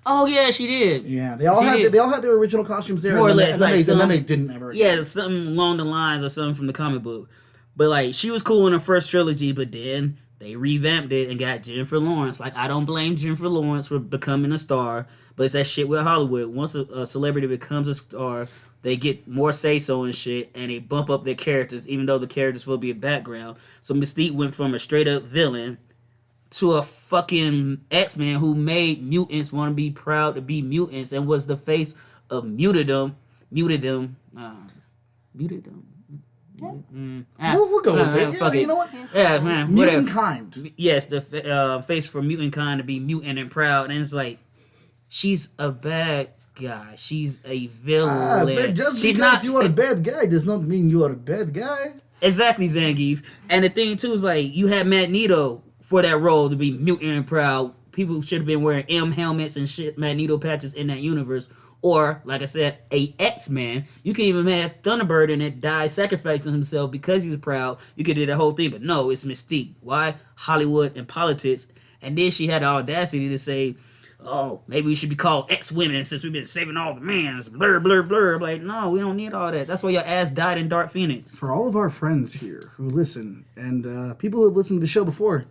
Oh yeah, she did. Yeah, they all had their original costumes there, More or and less, then, like and then they didn't ever. Yeah, something along the lines of something from the comic book. But like, she was cool in the first trilogy, but then they revamped it and got Jennifer Lawrence. Like, I don't blame Jennifer Lawrence for becoming a star, but it's that shit with Hollywood. Once a celebrity becomes a star, they get more say-so and shit, and they bump up their characters, even though the characters will be a background. So Mystique went from a straight-up villain to a fucking X-Man who made mutants want to be proud to be mutants and was the face of mutedom. We'll go with it. Fuck Yeah, it. you know what? Yeah, man. Whatever. Mutant kind. Yes, the face for mutant kind to be mutant and proud, and it's like she's a bad guy. She's a villain. But just She's because not, you are a bad guy does not mean you are a bad guy. Exactly, Zangief. And the thing too is like you had Magneto for that role to be mutant and proud. People should have been wearing M helmets and shit, Magneto patches in that universe. Or, like I said, a X-Man. You can even have Thunderbird in it die sacrificing himself because he's proud. You could do the whole thing, but no, it's Mystique. Why? Hollywood and politics. And then she had the audacity to say, oh, maybe we should be called X-Women since we've been saving all the mans. Blur, blur, blur. I'm like, no, we don't need all that. That's why your ass died in Dark Phoenix. For all of our friends here who listen, and people who have listened to the show before,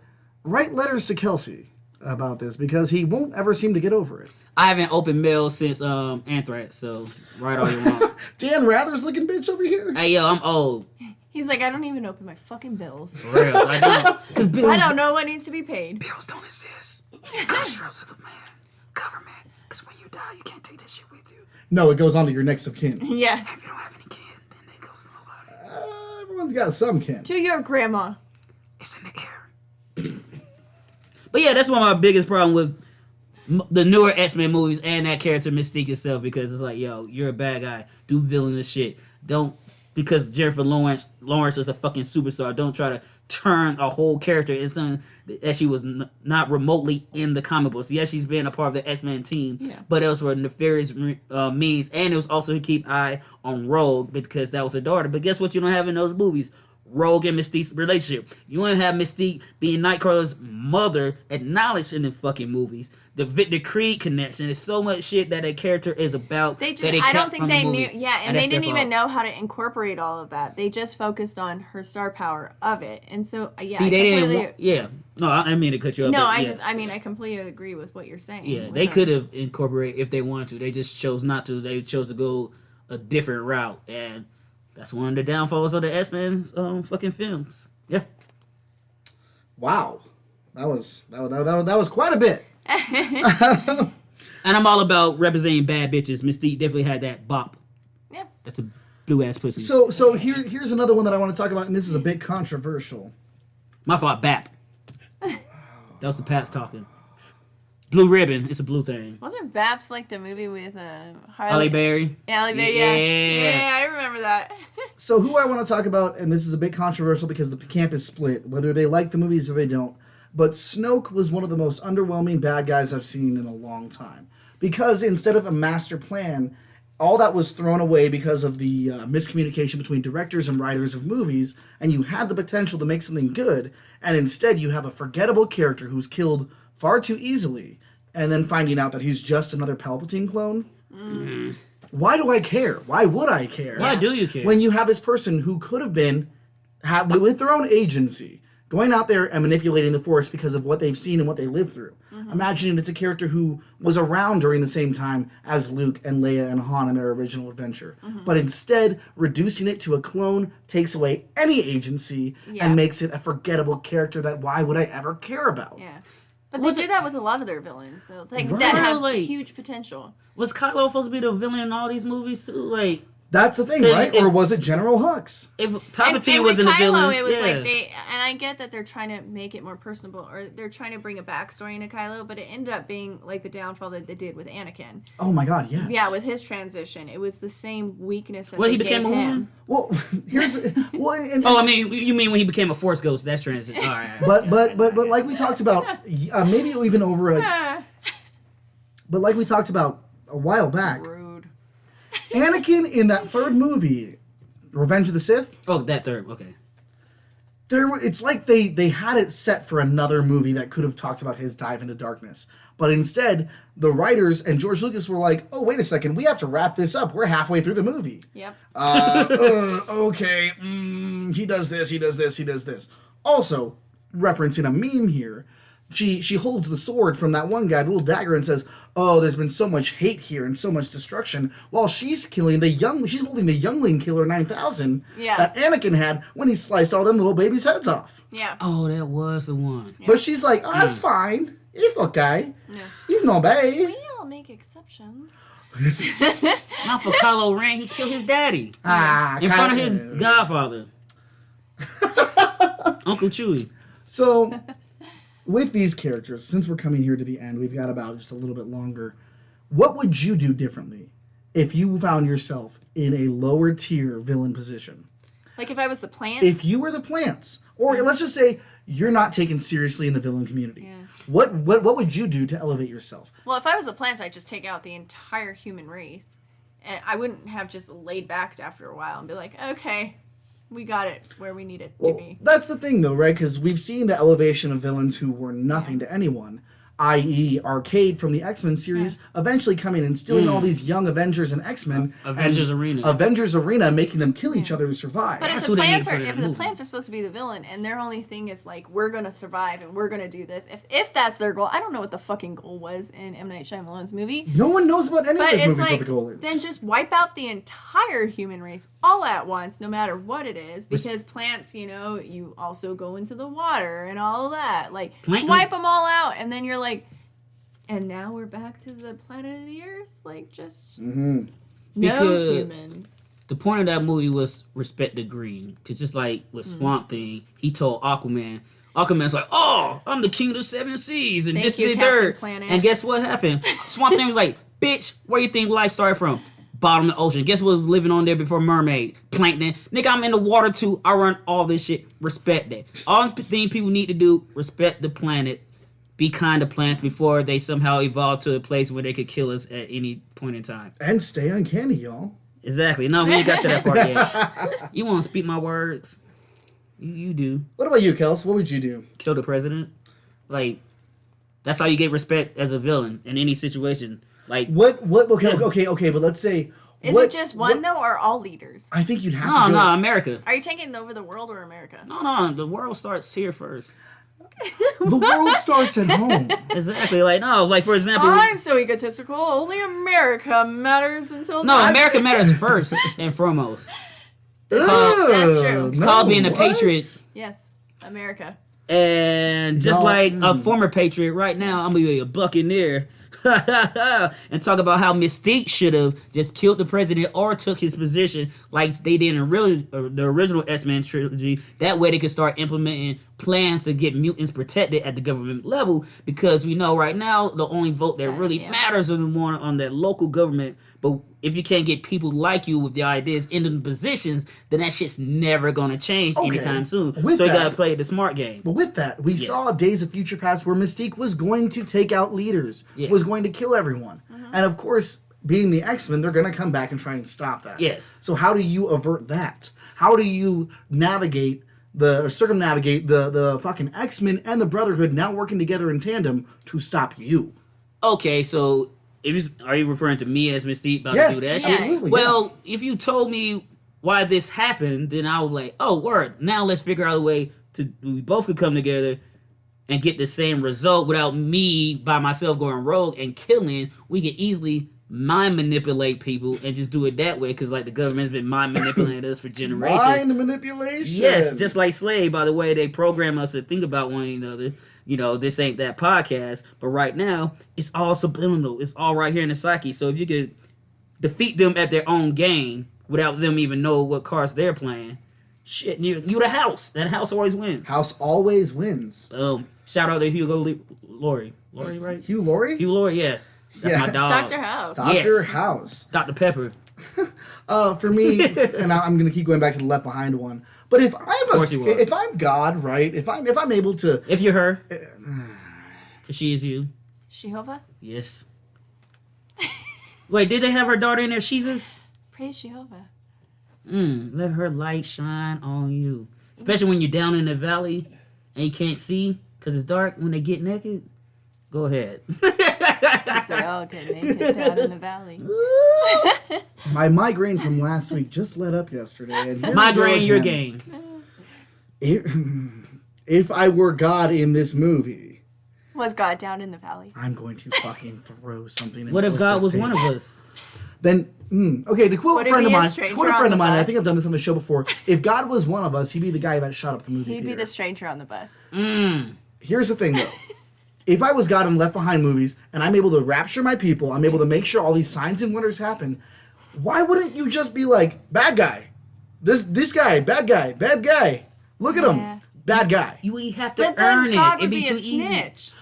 write letters to Kelsey about this because he won't ever seem to get over it. I haven't opened mail since Anthrax, so write all you want. Dan Rather's looking bitch over here. Hey, yo, I'm old. He's like, I don't even open my fucking bills. For real, I don't. Because bills I don't know what needs to be paid. Bills don't exist. Constructs of the man. Government. Because when you die, you can't take that shit with you. No, it goes on to your next of kin. Yeah. If you don't have any kin, then it goes to nobody. Everyone's got some kin. To your grandma. It's in the air. But yeah, that's one of my biggest problem with the newer X-Men movies and that character Mystique itself, because it's like, yo, you're a bad guy. Do villainous shit. Don't, because Jennifer Lawrence is a fucking superstar, don't try to turn a whole character into something that she was not remotely in the comic books. Yes, she's been a part of the X-Men team, but it was for nefarious means, and it was also to keep eye on Rogue because that was her daughter. But guess what you don't have in those movies? Rogue and Mystique's relationship. You want to have Mystique being Nightcrawler's mother acknowledged in the fucking movies. The Creed connection is so much shit that a character is about. They just, that they I don't kept think from they the knew. movie. Yeah, and they that's didn't their even fault. know how to incorporate all of that. They just focused on her star power of it, and so yeah. See, they didn't. Yeah. No, I didn't mean to cut you off. No, but, yeah. I completely agree with what you're saying. Yeah, they could have incorporated if they wanted to. They just chose not to. They chose to go a different route, and that's one of the downfalls of the X-Men fucking films. Yeah. Wow, that was quite a bit. And I'm all about representing bad bitches. Mystique definitely had that bop. Yeah. That's a blue ass pussy. So here's another one that I want to talk about, and this is a bit controversial. My fault, BAP. That was the Pats talking. Blue Ribbon. It's a blue thing. Wasn't Baps like the movie with Halle Berry. Yeah, Halle Berry. Yeah, I remember that. So who I want to talk about, and this is a bit controversial because the camp is split, whether they like the movies or they don't. But Snoke was one of the most underwhelming bad guys I've seen in a long time. Because instead of a master plan, all that was thrown away because of the miscommunication between directors and writers of movies, and you had the potential to make something good, and instead you have a forgettable character who's killed far too easily, and then finding out that he's just another Palpatine clone. Mm. Why do I care? Why would I care? Why do you care? When you have this person who could have been, with their own agency, going out there and manipulating the Force because of what they've seen and what they lived through. Mm-hmm. Imagining it's a character who was around during the same time as Luke and Leia and Han in their original adventure. Mm-hmm. But instead, reducing it to a clone takes away any agency and makes it a forgettable character that why would I ever care about? Yeah. But they do that with a lot of their villains, though. Like, that have huge potential. Was Kylo supposed to be the villain in all these movies, too? Like... That's the thing, right? Or was it General Hux? If Palpatine wasn't a villain, it was like and I get that they're trying to make it more personable, or they're trying to bring a backstory into Kylo, but it ended up being like the downfall that they did with Anakin. Oh my God, yes. Yeah, with his transition, it was the same weakness that he became a woman. Well, here's I mean, you mean when he became a Force ghost? That's transition. All right. But like we talked about, maybe even over a. But like we talked about a while back. Anakin in that third movie, Revenge of the Sith. Oh, that third, okay. It's like they had it set for another movie that could have talked about his dive into darkness. But instead, the writers and George Lucas were like, oh, wait a second, we have to wrap this up. We're halfway through the movie. Yep. Okay, he does this, he does this, he does this. Also, referencing a meme here, She holds the sword from that one guy, the little dagger, and says, "Oh, there's been so much hate here and so much destruction." While she's holding the youngling killer 9000 that Anakin had when he sliced all them little babies' heads off. Yeah. Oh, that was the one. Yeah. But she's like, "Oh, that's fine. He's okay. Yeah. He's no babe." We all make exceptions. Not for Kylo Ren. He killed his daddy in front of his godfather, Uncle Chewie. So. With these characters, since we're coming here to the end, we've got about just a little bit longer. What would you do differently if you found yourself in a lower tier villain position? Like if I was the plants? If you were the plants, or let's just say you're not taken seriously in the villain community. Yeah. What would you do to elevate yourself? Well, if I was the plants, I'd just take out the entire human race. And I wouldn't have just laid back after a while and be like, okay, we got it where we need it to be. That's the thing, though, right? Because we've seen the elevation of villains who were nothing to anyone, i.e. Arcade from the X-Men series, eventually coming and stealing all these young Avengers and X-Men. Avengers Arena, making them kill each other to survive. But That's if who the they need plants to are put in if the the movie. plants are supposed to be the villain and their only thing is like we're gonna survive and we're gonna do this, if that's their goal, I don't know what the fucking goal was in M. Night Shyamalan's movie. No one knows about any of But his it's movies like, what the goal is. then just wipe out the entire human race all at once, no matter what it is, because plants, you also go into the water and all of that. Like, wipe them all out, and then you're like, and now we're back to the planet of the Earth? Like, just no Because humans. The point of that movie was respect the green. Because just like with Swamp Thing, he told Aquaman's like, oh, I'm the king of the seven seas and Thank this you, and Captain third. Planet. And guess what happened? Swamp Thing was like, bitch, where you think life started from? Bottom of the ocean. Guess what was living on there before mermaid? Plankton. Nigga, I'm in the water too. I run all this shit. Respect that. All the thing people need to do, respect the planet. Be kind to plants before they somehow evolve to a place where they could kill us at any point in time. And stay uncanny, y'all. Exactly. No, we ain't got to that part yet. You want to speak my words? You do. What about you, Kels? What would you do? Kill the president? Like, that's how you get respect as a villain in any situation. Like, Okay, but let's say... Is it just one, though, or all leaders? I think you'd have to go... No, America. Are you taking over the world or America? No, the world starts here first. The world starts at home. Exactly. Like, no, like, for example... I'm so egotistical. Only America matters until... No, America matters first and foremost. That's true. It's called being a patriot. Yes, America. And just like a former patriot, right now, I'm going to be a buccaneer. And talk about how Mystique should have just killed the president or took his position like they did in the original X-Men trilogy. That way they could start implementing plans to get mutants protected at the government level, because we know right now the only vote that really matters is the one on that local government. But if you can't get people like you with the ideas in the positions, then that shit's never going to change anytime soon. So you got to play the smart game. But with that, we saw Days of Future Past where Mystique was going to take out leaders, was going to kill everyone. And of course, being the X-Men, they're going to come back and try and stop that. Yes. So how do you avert that? How do you circumnavigate the fucking X-Men and the Brotherhood now working together in tandem to stop you? Okay, so... Are you referring to me as Mystique about to do that shit? Absolutely, well, if you told me why this happened, then I would like, oh, word. Now let's figure out a way to we both could come together and get the same result without me by myself going rogue and killing. We can easily mind manipulate people and just do it that way, because like the government's been mind manipulating us for generations. Mind manipulation. Yes, just like Slave, by the way, they program us to think about one another. This ain't that podcast, but right now, it's all subliminal. It's all right here in the psyche. So if you could defeat them at their own game without them even know what cards they're playing, shit, you the house. That house always wins. House always wins. Shout out to Laurie, right? Hugh Laurie? Hugh Laurie, yeah. That's my dog. Dr. House. Dr. House. Dr. Pepper. For me, and I'm going to keep going back to the Left Behind one. But if I'm God, right? If I'm able to, if you're her, because she is you. Jehovah? Yes. Wait, did they have her daughter in there? Jesus. Praise Jehovah. Let her light shine on you, especially when you're down in the valley and you can't see because it's dark. When they get naked, go ahead. They all get naked down in the valley. My migraine from last week just let up yesterday. And migraine, your game. If I were God in this movie, was God down in the valley? I'm going to fucking throw something. What if God was one of us? Then, okay, to quote a friend of mine, I think I've done this on the show before. If God was one of us, he'd be the guy that shot up the movie He'd theater. be the stranger on the bus. Here's the thing, though. If I was God in Left Behind movies, and I'm able to rapture my people, I'm able to make sure all these signs and wonders happen, why wouldn't you just be like, bad guy? This guy, bad guy. Look at him, bad guy. You have to But earn then God it. would It'd be be too a easy. snitch.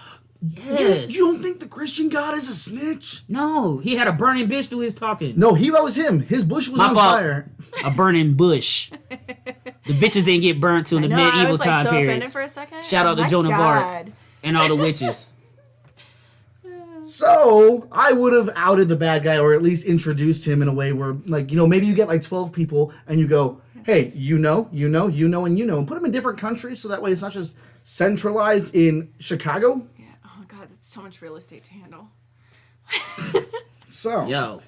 Yes. You don't think the Christian God is a snitch? No, he had a burning bitch do his talking. No, that was him. His bush was My on fault. fire. A burning bush. The bitches didn't get burnt till the medieval I was like time so period. offended for a second. Shout out to My Joan of God. Arc and all the witches. So I would have outed the bad guy, or at least introduced him in a way where, like, maybe you get like 12 people and you go, hey, and put them in different countries so that way it's not just centralized in Chicago. Yeah. Oh God, that's so much real estate to handle. So Yo,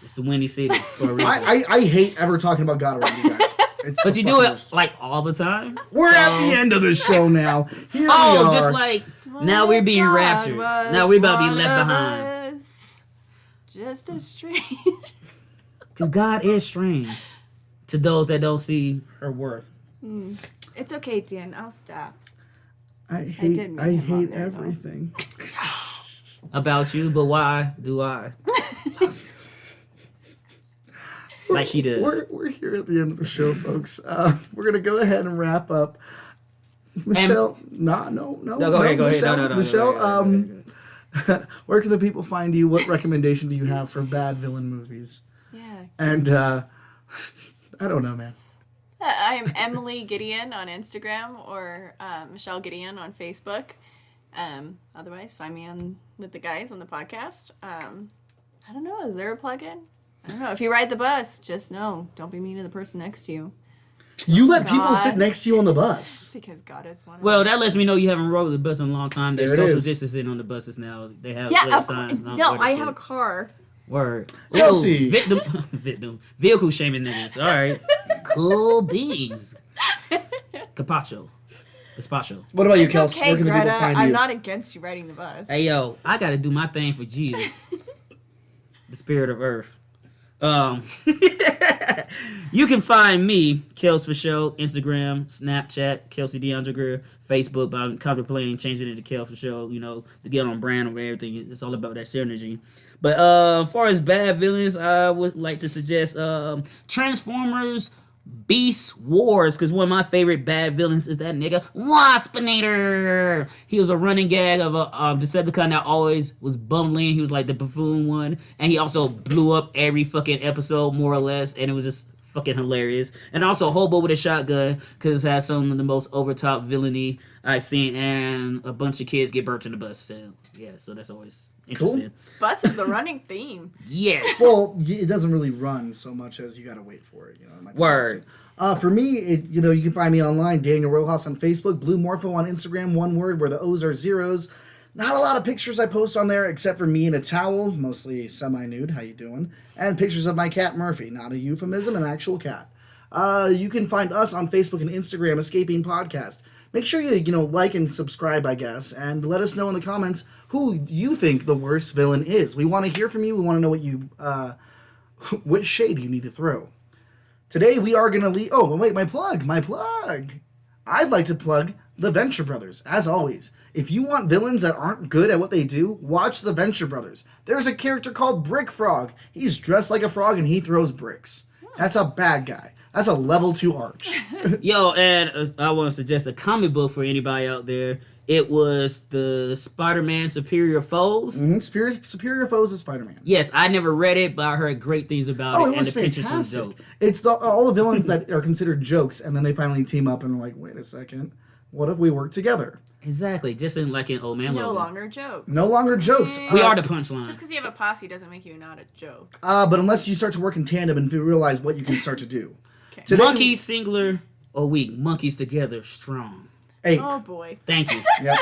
it's the Windy City for a reason. I hate ever talking about God around you guys. It's But the you do fucking it worst. like all the time. We're at the end of the show now. Here we Oh, are. just like now we're being God raptured. was Now we're about to be one left of behind. us. Just as strange. Because God is strange to those that don't see her worth. It's okay, Dan. I'll stop. I hate did meet him on there, though. everything. About you, but why do I? Like she does. We're here at the end of the show, folks. We're gonna go ahead and wrap up. Michelle, no, go ahead. Michelle, No. Michelle, Go ahead. where can the people find you? What recommendation do you have for bad villain movies? Yeah. And I don't know, man. I am Emily Gideon on Instagram or Michelle Gideon on Facebook. Otherwise, find me with the guys on the podcast. I don't know. Is there a plug-in? I don't know. If you ride the bus, just know, don't be mean to the person next to you. You let people God. sit next to you on the bus. Because God is one of Well, us. that lets me know you haven't rode the bus in a long time. There's There it social is. distancing on the buses now. They have Yeah, little of signs. course. No, I have a car. Word. Kelsey. Ooh, victim. Vehicle shaming niggas. All right. Cool beans. Capacho. Gazpacho. What about you, It's Kels? okay, Where can the people Greta. find I'm you? not against you riding the bus. Hey, yo, I got to do my thing for Jesus. The spirit of earth. You can find me, Kels for Show, Instagram, Snapchat, Kelsey DeAndre Greer, Facebook, but I'm contemplating changing it to Kels for Show, to get on brand over everything. It's all about that synergy. But as far as bad villains, I would like to suggest Transformers Beast Wars, because one of my favorite bad villains is that nigga Waspinator. He was a running gag of a Decepticon that always was bumbling. He was like the buffoon one, and he also blew up every fucking episode more or less, and it was just fucking hilarious. And also Hobo with a Shotgun, because it has some of the most overtop villainy I've seen, and a bunch of kids get burnt in the bus. So yeah, so that's always interesting. Bus is the running theme. Yes. Well, it doesn't really run so much as you gotta wait for it. It might be Word. For me, you can find me online, Daniel Rojas on Facebook, Blue Morpho on Instagram, one word where the O's are zeros. Not a lot of pictures I post on there except for me in a towel, mostly semi-nude, how you doing? And pictures of my cat Murphy, not a euphemism, an actual cat. You can find us on Facebook and Instagram, Escaping Podcast. Make sure you like and subscribe, I guess, and let us know in the comments who you think the worst villain is. We want to hear from you. We want to know what shade you need to throw. Today we are going to leave... Oh, wait, my plug. I'd like to plug the Venture Brothers, as always. If you want villains that aren't good at what they do, watch the Venture Brothers. There's a character called Brick Frog. He's dressed like a frog and he throws bricks. That's a bad guy. That's a level 2 arch. Yo, and I want to suggest a comic book for anybody out there. It was the Spider-Man Superior Foes. Superior Foes of Spider-Man. Yes, I never read it, but I heard great things about Oh, it. it was and the pictures was fantastic. dope. It's all the villains that are considered jokes, and then they finally team up and are like, wait a second, what if we work together? Exactly, just in like an Old Man No Logan. longer jokes. No longer jokes. We are the punchline. Just because you have a posse doesn't make you not a joke. But unless you start to work in tandem and realize what you can start to do. Okay. Today- Monkeys singular or weak, monkeys together strong. Hey, Oh boy. Thank you. yep.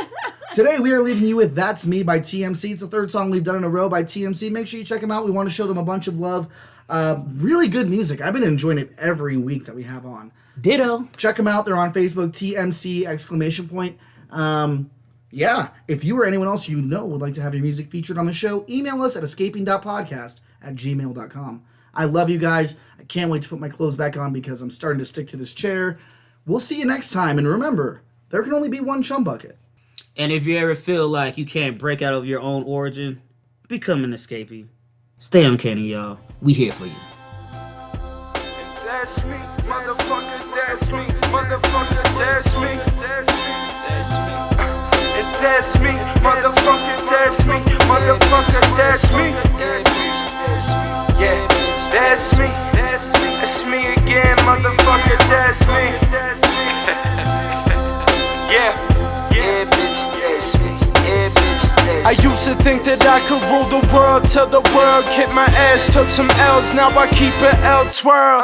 Today we are leaving you with That's Me by TMC. It's the third song we've done in a row by TMC. Make sure you check them out. We want to show them a bunch of love. Really good music. I've been enjoying it every week that we have on. Ditto. Check them out. They're on Facebook, TMC, exclamation point. Yeah, if you or anyone else you know would like to have your music featured on the show, email us at escaping.podcast@gmail.com. I love you guys. I can't wait to put my clothes back on because I'm starting to stick to this chair. We'll see you next time. And remember, there can only be one chum bucket. And if you ever feel like you can't break out of your own origin, become an escapee. Stay uncanny, y'all. We here for you. That's me, motherfucker, that's me, motherfucker, that's me, that's me, that's me. And that's me. Motherfucker, that's me. Motherfucker, that's me. Yeah, that's me. That's me again, motherfucker, that's me. Yeah, bitch, that's me. Yeah, bitch, that's me. I used to think that I could rule the world till the world kicked my ass, took some L's, now I keep it L twirl.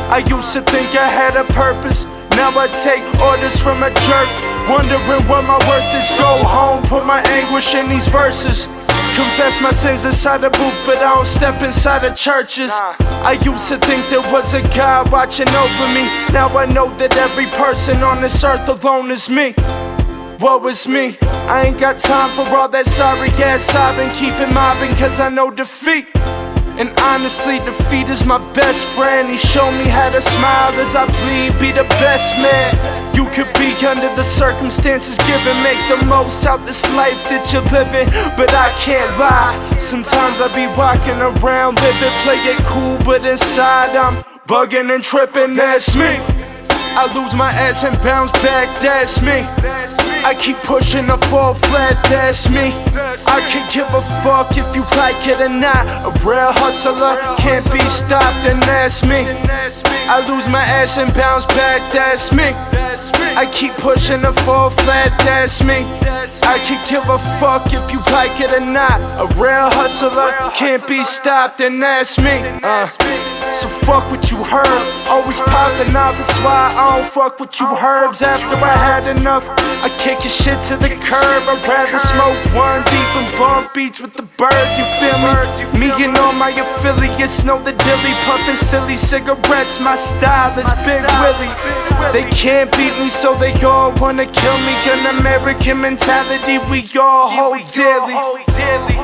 I used to think I had a purpose, now I take orders from a jerk. Wondering what my worth is, go home, put my anguish in these verses. Confess my sins inside a booth, but I don't step inside of churches. I used to think there was a God watching over me. Now I know that every person on this earth alone is me. Woe is me, I ain't got time for all that sorry ass sobbing. Keep it mobbing cause I know defeat. And honestly, defeat is my best friend. He showed me how to smile as I bleed, be the best man. You could be under the circumstances given, make the most out this life that you're living. But I can't lie, sometimes I be walking around living, play it cool, but inside I'm bugging and tripping, that's me. I lose my ass and bounce back, that's me. I keep pushing the fall flat, that's me. I could give a fuck if you like it or not. A real hustler can't be stopped, and that's me. I lose my ass and bounce back, that's me. I keep pushing the fall flat, that's me. I could give a fuck if you like it or not. A real hustler can't be stopped, and that's me. So fuck what you heard, always popping off, that's why I don't fuck with you herbs. After I had enough, I kick your shit to the curb. I'd rather smoke one deep and bump beats with the birds, you feel me? Me and all my affiliates know the dilly, puffin' silly cigarettes, my style is Big Willie. They can't beat me, so they all wanna kill me. An American mentality we all hold dearly.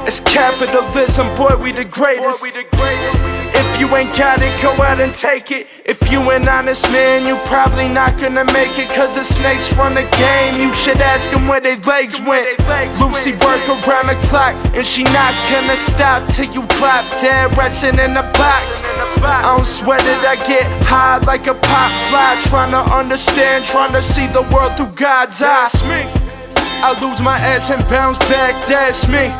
It's capitalism, boy, we the greatest. If you ain't got it, go out and take it. If you an honest man, you probably not gonna make it. Cause the snakes run the game, you should ask them where their legs went. Lucy work around the clock, and she not gonna stop till you drop dead, resting in the box. I don't sweat it, I get high like a pop fly, trying to understand, trying to see the world through God's eyes. I lose my ass and bounce back, that's me.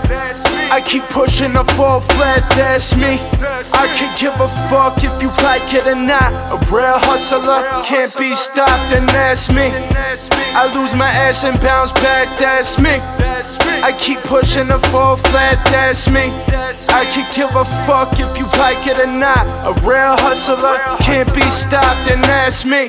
I keep pushing the fall flat, that's me. I could give a fuck if you like it or not. A real hustler can't be stopped, and that's me. I lose my ass and bounce back, that's me. I keep pushing the fall flat, that's me. I could give a fuck if you like it or not. A real hustler can't be stopped, and that's me.